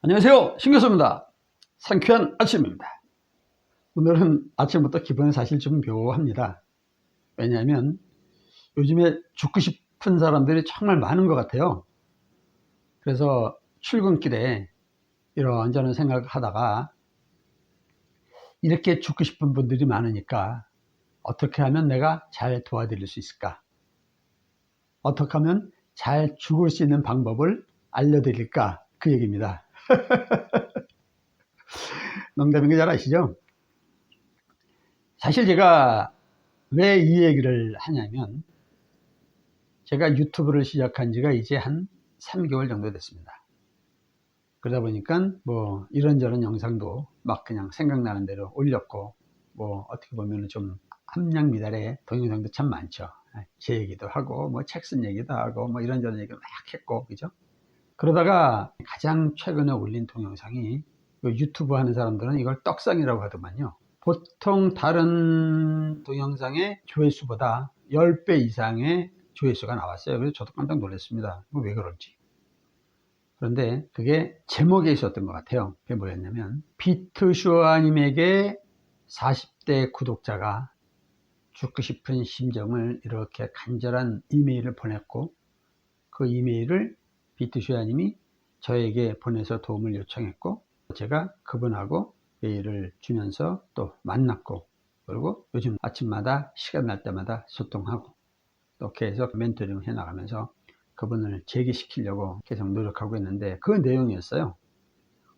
안녕하세요, 신 교수입니다. 상쾌한 아침입니다. 오늘은 아침부터 기분이 사실 좀 묘합니다. 왜냐하면 요즘에 죽고 싶은 사람들이 정말 많은 것 같아요. 그래서 출근길에 이런저런 생각을 하다가 이렇게 죽고 싶은 분들이 많으니까 어떻게 하면 내가 잘 도와드릴 수 있을까? 어떻게 하면 잘 죽을 수 있는 방법을 알려드릴까? 그 얘기입니다. 농담인 거 잘 아시죠? 사실 제가 왜 이 얘기를 하냐면, 제가 유튜브를 시작한 지가 이제 한 3개월 정도 됐습니다. 그러다 보니까 뭐 이런저런 영상도 막 그냥 생각나는 대로 올렸고, 뭐 어떻게 보면 좀 함량미달의 동영상도 참 많죠. 제 얘기도 하고 뭐 책 쓴 얘기도 하고 뭐 이런저런 얘기를 막 했고, 그죠? 그러다가 가장 최근에 올린 동영상이, 유튜브 하는 사람들은 이걸 떡상이라고 하더만요. 보통 다른 동영상의 조회수보다 10배 이상의 조회수가 나왔어요. 그래서 저도 깜짝 놀랐습니다. 왜 그럴지. 그런데 그게 제목에 있었던 것 같아요. 그게 뭐였냐면, 비트쇼아님에게 40대 구독자가 죽고 싶은 심정을 이렇게 간절한 이메일을 보냈고, 그 이메일을 비트쇼아님이 저에게 보내서 도움을 요청했고, 제가 그분하고 메일을 주면서 또 만났고, 그리고 요즘 아침마다 시간 날 때마다 소통하고, 또 계속 멘토링을 해나가면서 그분을 재기시키려고 계속 노력하고 있는데, 그 내용이었어요.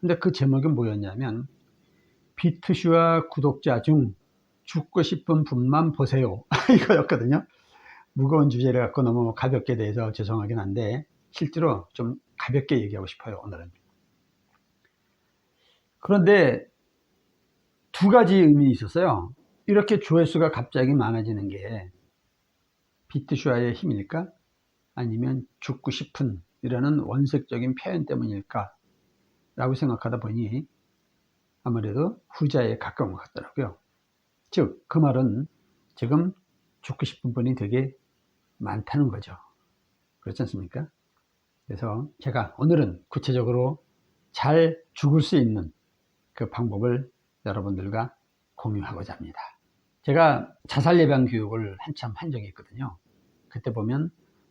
근데 그 제목이 뭐였냐면, 비트쇼아 구독자 중 죽고 싶은 분만 보세요. 이거였거든요. 무거운 주제를 갖고 너무 가볍게 대해서 죄송하긴 한데, 실제로 좀 가볍게 얘기하고 싶어요, 오늘은. 그런데 두 가지 의미가 있었어요. 이렇게 조회수가 갑자기 많아지는 게 비트쇼아의 힘일까? 아니면 죽고 싶은 이라는 원색적인 표현 때문일까? 라고 생각하다 보니 아무래도 후자에 가까운 것 같더라고요. 즉, 그 말은 지금 죽고 싶은 분이 되게 많다는 거죠. 그렇지 않습니까? 그래서 제가 오늘은 구체적으로 잘 죽을 수 있는 그 방법을 여러분들과 공유하고자 합니다. 제가 자살 예방 교육을 한참 한 적이 있거든요. 그때 보면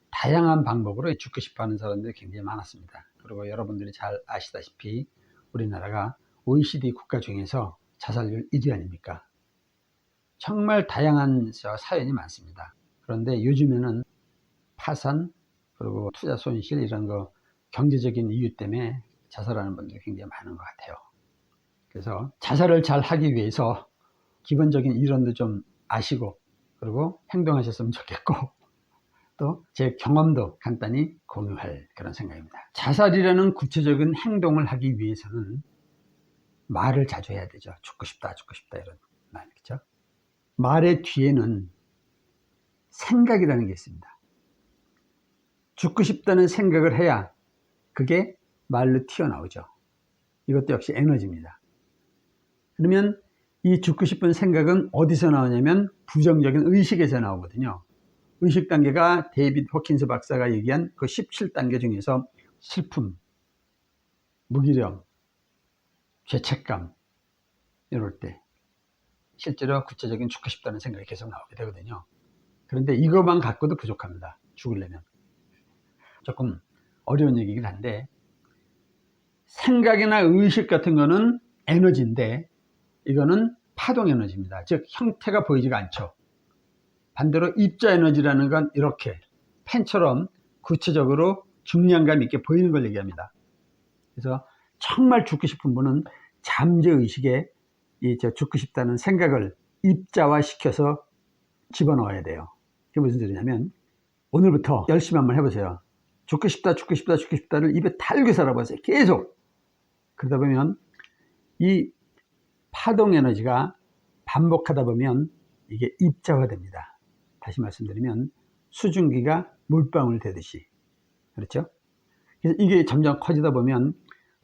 다양한 방법으로 죽고 싶어 하는 사람들이 굉장히 많았습니다. 그리고 여러분들이 잘 아시다시피 우리나라가 OECD 국가 중에서 자살률 1위 아닙니까? 정말 다양한 사연이 많습니다. 그런데 요즘에는 파산, 그리고 투자 손실 이런 거, 경제적인 이유 때문에 자살하는 분들이 굉장히 많은 것 같아요. 그래서 자살을 잘 하기 위해서 기본적인 이론도 좀 아시고, 그리고 행동하셨으면 좋겠고, 또 제 경험도 간단히 공유할 그런 생각입니다. 자살이라는 구체적인 행동을 하기 위해서는 말을 자주 해야 되죠. 죽고 싶다, 죽고 싶다, 이런 말, 그렇죠? 말의 뒤에는 생각이라는 게 있습니다. 죽고 싶다는 생각을 해야 그게 말로 튀어나오죠. 이것도 역시 에너지입니다. 그러면 이 죽고 싶은 생각은 어디서 나오냐면 부정적인 의식에서 나오거든요. 의식 단계가 데이비드 호킨스 박사가 얘기한 그 17단계 중에서 슬픔, 무기력, 죄책감, 이럴 때 실제로 구체적인 죽고 싶다는 생각이 계속 나오게 되거든요. 그런데 이것만 갖고도 부족합니다. 죽으려면. 조금 어려운 얘기긴 한데, 생각이나 의식 같은 거는 에너지인데 이거는 파동 에너지입니다. 즉 형태가 보이지가 않죠. 반대로 입자 에너지라는 건 이렇게 펜처럼 구체적으로 중량감 있게 보이는 걸 얘기합니다. 그래서 정말 죽고 싶은 분은 잠재의식에 이 죽고 싶다는 생각을 입자화 시켜서 집어넣어야 돼요. 그게 무슨 소리냐면, 오늘부터 열심히 한번 해보세요. 죽고 싶다, 죽고 싶다, 죽고 싶다를 입에 달고 살아보세요. 계속. 그러다 보면 이 파동 에너지가 반복하다 보면 이게 입자화됩니다. 다시 말씀드리면 수증기가 물방울 되듯이. 그렇죠? 그래서 이게 점점 커지다 보면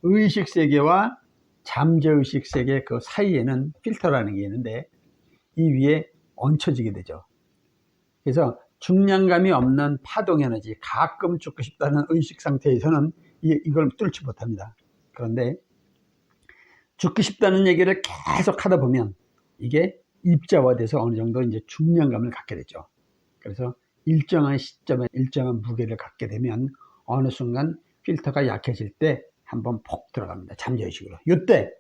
의식 세계와 잠재의식 세계 그 사이에는 필터라는 게 있는데 이 위에 얹혀지게 되죠. 그래서 중량감이 없는 파동 에너지, 가끔 죽고 싶다는 의식 상태에서는 이걸 뚫지 못합니다. 그런데 죽고 싶다는 얘기를 계속 하다 보면 이게 입자화돼서 어느 정도 이제 중량감을 갖게 되죠. 그래서 일정한 시점에 일정한 무게를 갖게 되면 어느 순간 필터가 약해질 때 한번 폭 들어갑니다. 잠재의식으로. 이때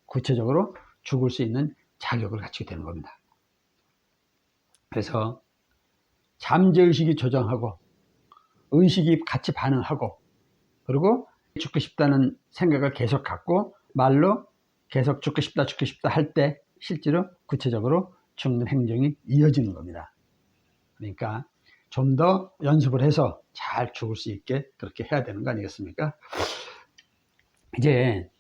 구체적으로 죽을 수 있는 자격을 갖추게 되는 겁니다. 그래서 잠재의식이 조정하고 의식이 같이 반응하고 그리고 죽고 싶다는 생각을 계속 갖고 말로 계속 죽고 싶다 할 때 실제로 구체적으로 죽는 행정이 이어지는 겁니다. 그러니까 좀 더 연습을 해서 잘 죽을 수 있게 그렇게 해야 되는 거 아니겠습니까? 이제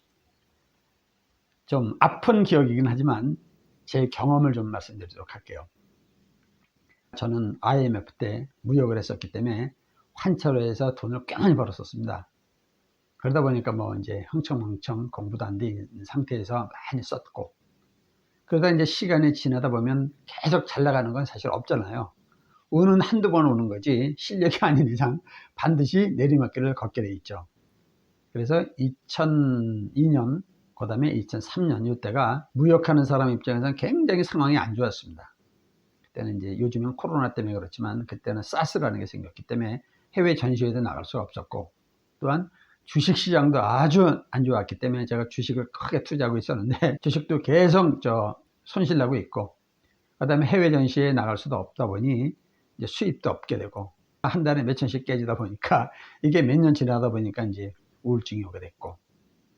좀 아픈 기억이긴 하지만 제 경험을 좀 말씀드리도록 할게요. 저는 IMF 때 무역을 했었기 때문에 환차로 해서 돈을 꽤 많이 벌었었습니다. 그러다 보니까 뭐 이제 흥청망청 공부도 안 된 상태에서 많이 썼고, 그러다 이제 시간이 지나다 보면 계속 잘 나가는 건 사실 없잖아요. 운은 한두 번 오는 거지 실력이 아닌 이상 반드시 내리막길을 걷게 돼 있죠. 그래서 2002년 그 다음에 2003년 이때가 무역하는 사람 입장에서는 굉장히 상황이 안 좋았습니다. 그때는 이제 요즘은 코로나 때문에 그렇지만 그때는 사스라는 게 생겼기 때문에 해외 전시회도 나갈 수가 없었고, 또한 주식시장도 아주 안 좋았기 때문에 제가 주식을 크게 투자하고 있었는데 주식도 계속 손실 나고 있고, 그 다음에 해외 전시회에 나갈 수도 없다 보니 이제 수입도 없게 되고 한 달에 몇 천씩 깨지다 보니까 이게 몇 년 지나다 보니까 이제 우울증이 오게 됐고,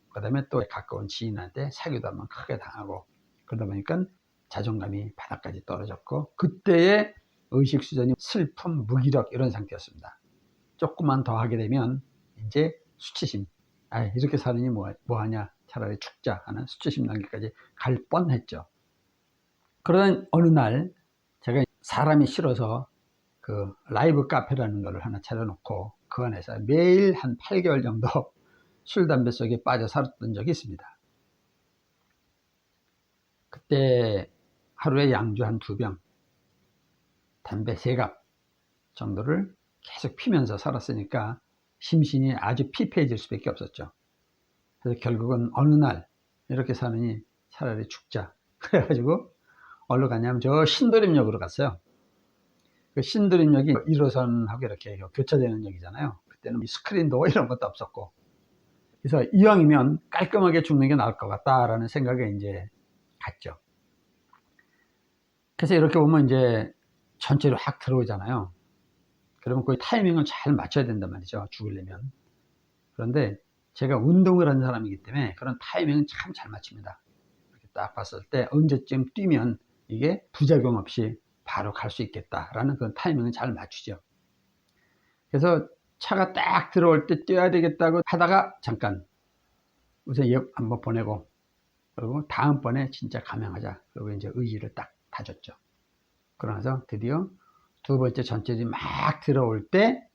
그 다음에 또 가까운 지인한테 사기도 한번 크게 당하고, 그러다 보니까 자존감이 바닥까지 떨어졌고, 그때의 의식 수준이 슬픔, 무기력 이런 상태였습니다. 조금만 더 하게 되면 이제 수치심, 이렇게 사느니 뭐하냐, 차라리 죽자 하는 수치심 단계까지 갈 뻔했죠. 그러던 어느 날 제가 사람이 싫어서 그 라이브 카페라는 거를 하나 차려놓고 그 안에서 매일 한 8개월 정도 술, 담배 속에 빠져 살았던 적이 있습니다. 그때 하루에 양주 한 2병, 담배 3갑 정도를 계속 피면서 살았으니까 심신이 아주 피폐해질 수밖에 없었죠. 그래서 결국은 어느 날 이렇게 사느니 차라리 죽자. 그래가지고 어디로 갔냐면 저 신도림역으로 갔어요. 그 신도림역이 1호선하고 이렇게 교차되는 역이잖아요. 그때는 스크린도 이런 것도 없었고, 그래서 이왕이면 깔끔하게 죽는 게 나을 것 같다라는 생각에 이제 갔죠. 그래서 이렇게 보면 이제 전체로 확 들어오잖아요. 그러면 그 타이밍을 잘 맞춰야 된단 말이죠, 죽으려면. 그런데 제가 운동을 하는 사람이기 때문에 그런 타이밍은 참 잘 맞춥니다. 이렇게 딱 봤을 때 언제쯤 뛰면 이게 부작용 없이 바로 갈 수 있겠다라는 그런 타이밍을 잘 맞추죠. 그래서 차가 딱 들어올 때 뛰어야 되겠다고 하다가 잠깐 우선 한번 보내고, 그리고 다음번에 진짜 감행하자. 그리고 이제 의지를 딱 다졌죠. 그러면서 드디어 2번째 전체들이 막 들어올 때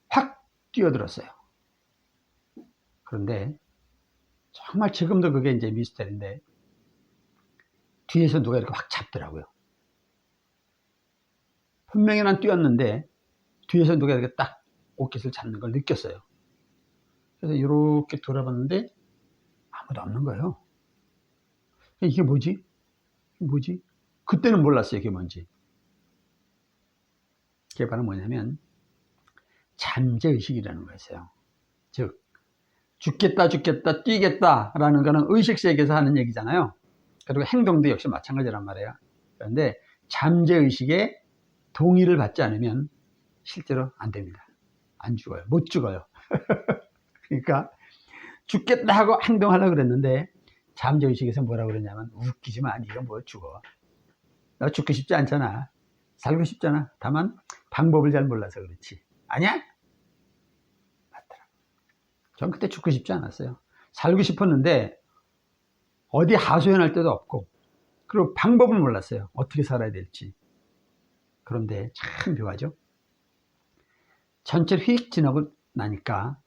확 뛰어들었어요. 그런데 정말 지금도 그게 이제 미스터리인데 뒤에서 누가 이렇게 확 잡더라고요. 분명히 난 뛰었는데 뒤에서 누가 이렇게 딱 옷깃을 잡는 걸 느꼈어요. 그래서 이렇게 돌아봤는데 아무도 없는 거예요. 이게 뭐지? 뭐지? 그때는 몰랐어요, 이게 뭔지. 그게 바로 뭐냐면 잠재의식이라는 거였어요. 즉 죽겠다 뛰겠다 라는 거는 의식세계에서 하는 얘기잖아요. 그리고 행동도 역시 마찬가지란 말이에요. 그런데 잠재의식에 동의를 받지 않으면 실제로 안 됩니다. 안 죽어요. 못 죽어요. 그러니까 죽겠다 하고 행동하려고 그랬는데 잠재의식에서 뭐라고 그러냐면 웃기지 마, 네가 뭘 죽어. 나 죽고 싶지 않잖아. 살고 싶잖아. 다만 방법을 잘 몰라서 그렇지. 아니야? 맞더라. 전 그때 죽고 싶지 않았어요. 살고 싶었는데 어디 하소연할 데도 없고, 그리고 방법을 몰랐어요. 어떻게 살아야 될지. 그런데 참 묘하죠. 전체를 휙 지나고 나니까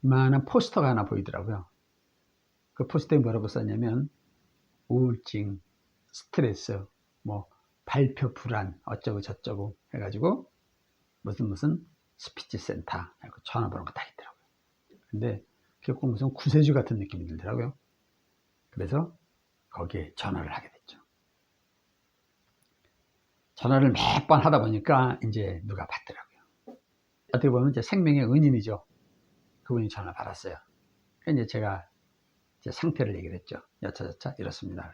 이만한 포스터가 하나 보이더라고요. 그 포스터에 뭐라고 썼냐면 우울증, 스트레스, 뭐 발표 불안 어쩌고 저쩌고 해가지고 무슨 스피치 센터 전화번호가 다 있더라고요. 근데 그게 꼭 무슨 구세주 같은 느낌이 들더라고요. 그래서 거기에 전화를 하게 됐죠. 전화를 몇 번 하다 보니까 이제 누가 받더라고요. 어떻게 보면 이제 생명의 은인이죠. 그분이 전화 받았어요. 이제 제가 제 상태를 얘기를 했죠. 여차저차 이렇습니다.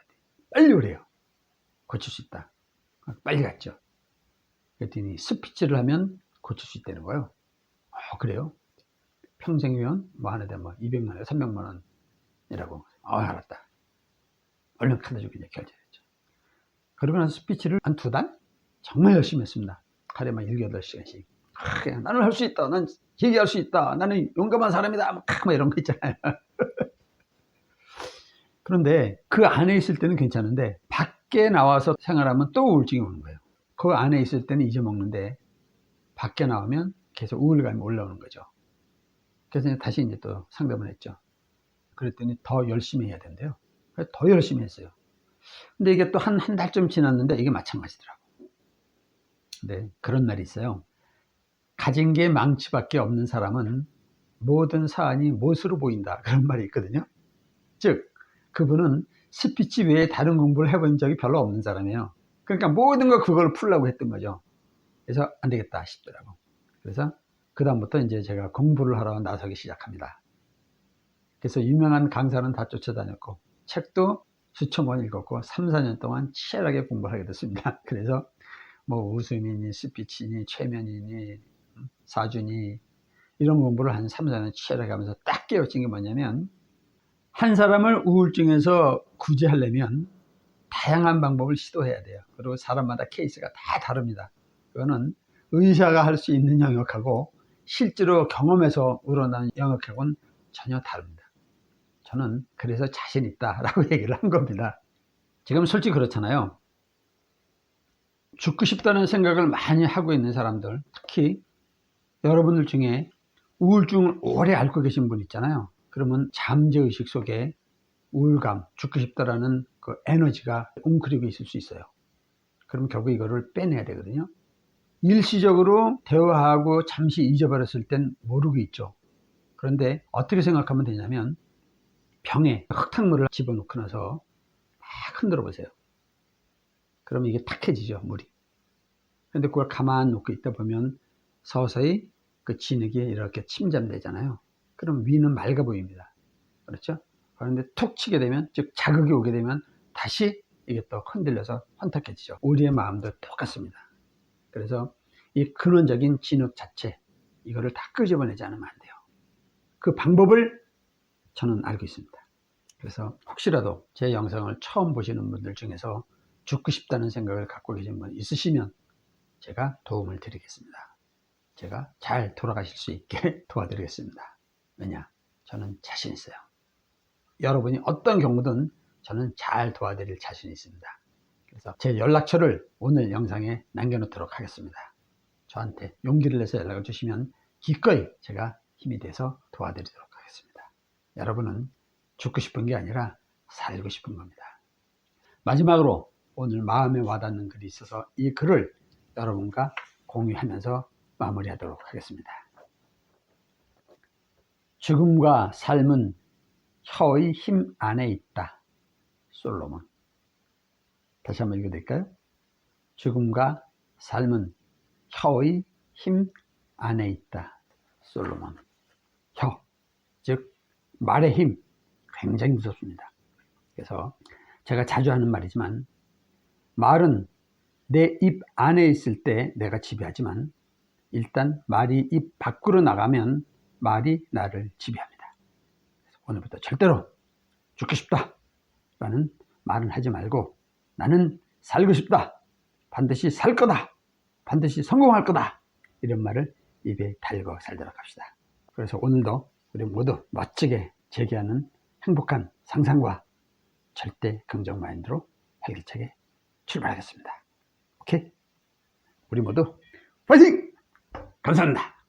빨리 오래요. 고칠 수 있다. 빨리 갔죠. 그랬더니 스피치를 하면 고칠 수 있다는 거예요. 그래요? 평생이면 뭐 하나 되면 200만 원, 300만 원이라고. 알았다. 얼른 카드 주고 이제 결제했죠. 그러고 나서 스피치를 한 2달? 정말 열심히 했습니다. 하루에 막 7, 8시간씩. 나는 할 수 있다. 난 얘기할 수 있다. 나는 용감한 사람이다. 뭐 이런 거 있잖아요. 그런데 그 안에 있을 때는 괜찮은데 밖에 나와서 생활하면 또 우울증이 오는 거예요. 그 안에 있을 때는 잊어먹는데 밖에 나오면 계속 우울감이 올라오는 거죠. 그래서 다시 이제 또 상담을 했죠. 그랬더니 더 열심히 해야 된대요. 그래서 더 열심히 했어요. 근데 이게 또 한 달쯤 지났는데 이게 마찬가지더라고요. 근데 그런 날이 있어요. 가진 게 망치밖에 없는 사람은 모든 사안이 못으로 보인다. 그런 말이 있거든요. 즉 그분은 스피치 외에 다른 공부를 해본 적이 별로 없는 사람이에요. 그러니까 모든 걸 그걸 풀려고 했던 거죠. 그래서 안 되겠다 싶더라고. 그래서 그 다음부터 이제 제가 공부를 하러 나서기 시작합니다. 그래서 유명한 강사는 다 쫓아다녔고 책도 수천 권 읽었고 3, 4년 동안 치열하게 공부를 하게 됐습니다. 그래서 뭐 웃음이니 스피치니 최면이니 사주니 이런 공부를 한 3, 4년 치열하게 하면서 딱 깨우친 게 뭐냐면 한 사람을 우울증에서 구제하려면 다양한 방법을 시도해야 돼요. 그리고 사람마다 케이스가 다 다릅니다. 그거는 의사가 할 수 있는 영역하고 실제로 경험에서 우러나는 영역하고는 전혀 다릅니다. 저는 그래서 자신 있다라고 얘기를 한 겁니다. 지금 솔직히 그렇잖아요. 죽고 싶다는 생각을 많이 하고 있는 사람들, 특히 여러분들 중에 우울증을 오래 앓고 계신 분 있잖아요. 그러면 잠재의식 속에 우울감, 죽고 싶다라는 그 에너지가 웅크리고 있을 수 있어요. 그럼 결국 이거를 빼내야 되거든요. 일시적으로 대화하고 잠시 잊어버렸을 땐 모르고 있죠. 그런데 어떻게 생각하면 되냐면 병에 흙탕물을 집어넣고 나서 막 흔들어 보세요. 그러면 이게 탁해지죠, 물이. 그런데 그걸 가만 놓고 있다 보면 서서히 그 진흙이 이렇게 침잠되잖아요. 그럼 위는 맑아 보입니다. 그렇죠? 그런데 툭 치게 되면, 즉 자극이 오게 되면 다시 이게 또 흔들려서 혼탁해지죠. 우리의 마음도 똑같습니다. 그래서 이 근원적인 진흙 자체, 이거를 다 끄집어내지 않으면 안 돼요. 그 방법을 저는 알고 있습니다. 그래서 혹시라도 제 영상을 처음 보시는 분들 중에서 죽고 싶다는 생각을 갖고 계신 분 있으시면 제가 도움을 드리겠습니다. 제가 잘 돌아가실 수 있게 도와드리겠습니다. 왜냐? 저는 자신 있어요. 여러분이 어떤 경우든 저는 잘 도와드릴 자신이 있습니다. 그래서 제 연락처를 오늘 영상에 남겨놓도록 하겠습니다. 저한테 용기를 내서 연락을 주시면 기꺼이 제가 힘이 돼서 도와드리도록 하겠습니다. 여러분은 죽고 싶은 게 아니라 살고 싶은 겁니다. 마지막으로 오늘 마음에 와닿는 글이 있어서 이 글을 여러분과 공유하면서 마무리하도록 하겠습니다. 죽음과 삶은 혀의 힘 안에 있다. 솔로몬. 다시 한번 읽어드릴까요? 죽음과 삶은 혀의 힘 안에 있다. 솔로몬. 혀, 즉 말의 힘, 굉장히 무섭습니다. 그래서 제가 자주 하는 말이지만 말은 내 입 안에 있을 때 내가 지배하지만 일단 말이 입 밖으로 나가면 말이 나를 지배합니다. 오늘부터 절대로 죽고 싶다 라는 말은 하지 말고 나는 살고 싶다, 반드시 살 거다, 반드시 성공할 거다, 이런 말을 입에 달고 살도록 합시다. 그래서 오늘도 우리 모두 멋지게 재기하는 행복한 상상과 절대 긍정 마인드로 활기차게 출발하겠습니다. 오케이? 우리 모두 파이팅! 감사합니다.